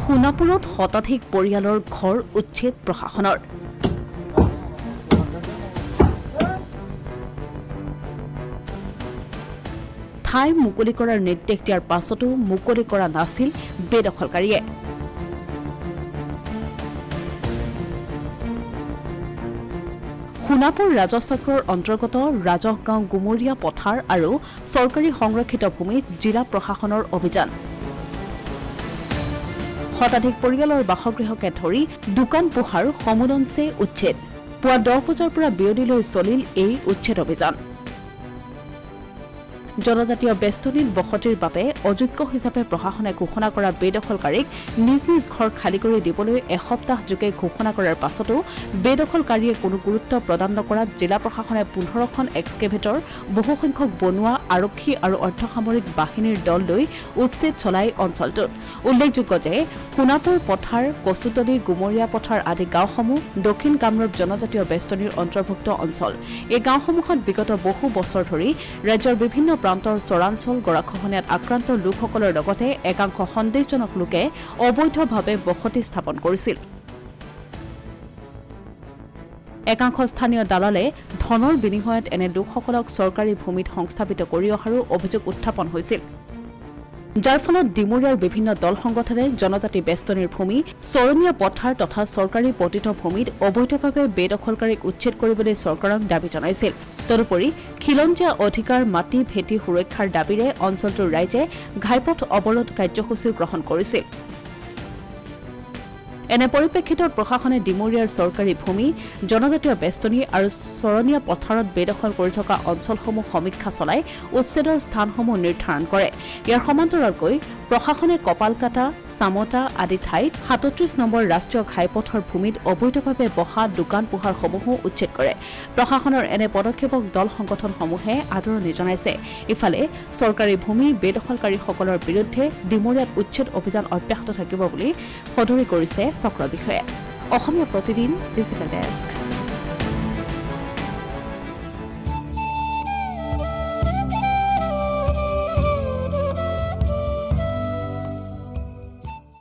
সোণাপুৰত শতাধিক পৰিয়ালৰ ঘৰ উচ্ছেদ প্ৰশাসনৰ ঠাই মুকলি কৰাৰ নিৰ্দেশ দিয়াৰ পাছতো মুকলি কৰা নাছিল বেদখলকাৰীয়ে সোণাপুৰ ৰাজচক্ৰৰ অন্তৰ্গত ৰাজহগাঁও গুমৰীয়া পথাৰ আৰু চৰকাৰী সংৰক্ষিত ভূমিত জিলা প্ৰশাসনৰ অভিযান শতাধিক পৰিয়ালৰ বাসগৃহকে ধৰি দোকান পোহাৰ সমুলঞ্চে উচ্ছেদ পুৱা 10 বজাৰ পৰা বিয়লিলৈ চলিল এই উচ্ছেদ অভিযান জনজাতীয় বেষ্টনীত বসতিৰ বাবে অযোগ্য হিচাপে প্ৰশাসনে ঘোষণা কৰা বেদখলকাৰীক নিজ নিজ ঘৰ খালী কৰি দিবলৈ এসপ্তাহ যোগে ঘোষণা কৰাৰ পাছতো বেদখলকাৰীয়ে কোনো গুৰুত্ব প্ৰদান নকৰাত জিলা প্ৰশাসনে 15খন এক্সকেভেটৰ বহুসংখ্যক বনুৱা আৰক্ষী আৰু অৰ্ধসামৰিক বাহিনীৰ দল লৈ উচ্ছেদ চলাই অঞ্চলটোত উল্লেখযোগ্য যে সোণাপুৰ পথাৰ কচুতলী গুমৰীয়া পথাৰ আদি গাঁওসমূহ দক্ষিণ কামৰূপ জনজাতীয় বেষ্টনীৰ অন্তৰ্ভুক্ত অঞ্চল এই গাঁওসমূহত বিগত বহু বছৰ ধৰি ৰাজ্যৰ বিভিন্ন প্ৰান্তৰ চৰাঞ্চল গৰাখহনীয়াত আক্ৰান্ত লোকসকলৰ লগতে একাংশ সন্দেহজনক লোকে অবৈধভাৱে বসতি স্থাপন কৰিছিল একাংশ স্থানীয় দালালে ধনৰ বিনিময়ত এনে লোকসকলক চৰকাৰী ভূমিত সংস্থাপিত কৰি অহাৰো অভিযোগ উত্থাপন হৈছিল যাৰ ফলত ডিমুৰিয়াৰ বিভিন্ন দল সংগঠনে জনজাতি বেষ্টনীৰ ভূমি চৰণীয়া পথাৰ তথা চৰকাৰী পতিত ভূমিত অবৈধভাৱে বেদখলকাৰীক উচ্ছেদ কৰিবলৈ চৰকাৰক দাবী জনাইছিল তদুপৰি খিলঞ্জীয়া অধিকাৰ মাটি ভেটি সুৰক্ষাৰ দাবীৰে অঞ্চলটোৰ ৰাইজে ঘাইপথ অৱৰোধ কাৰ্যসূচী গ্ৰহণ কৰিছিল এনে পৰিপ্ৰেক্ষিতত প্ৰশাসনে ডিমুৰিয়াৰ চৰকাৰী ভূমি জনজাতীয় বেষ্টনী আৰু চৰণীয়া পথাৰত বেদখল কৰি থকা অঞ্চলসমূহ সমীক্ষা চলাই উচ্ছেদৰ স্থানসমূহ নিৰ্ধাৰণ কৰে ইয়াৰ সমান্তৰালকৈ প্ৰশাসনে কপালকাটা চামতা আদি ঠাইত ৩৭ নম্বৰ ৰাষ্ট্ৰীয় ঘাইপথৰ ভূমিত অবৈধভাৱে বহা দোকান পোহাৰসমূহো উচ্ছেদ কৰে প্ৰশাসনৰ এনে পদক্ষেপক দল সংগঠনসমূহে আদৰণি জনাইছে ইফালে চৰকাৰী ভূমি বেদখলকাৰীসকলৰ বিৰুদ্ধে ডিমুৰিয়াত উচ্ছেদ অভিযান অব্যাহত থাকিব বুলি সদৰি কৰিছে চক্ৰ বিষয়ে অসমীয়া প্ৰতিদিন ডিজিটেল ডেস্ক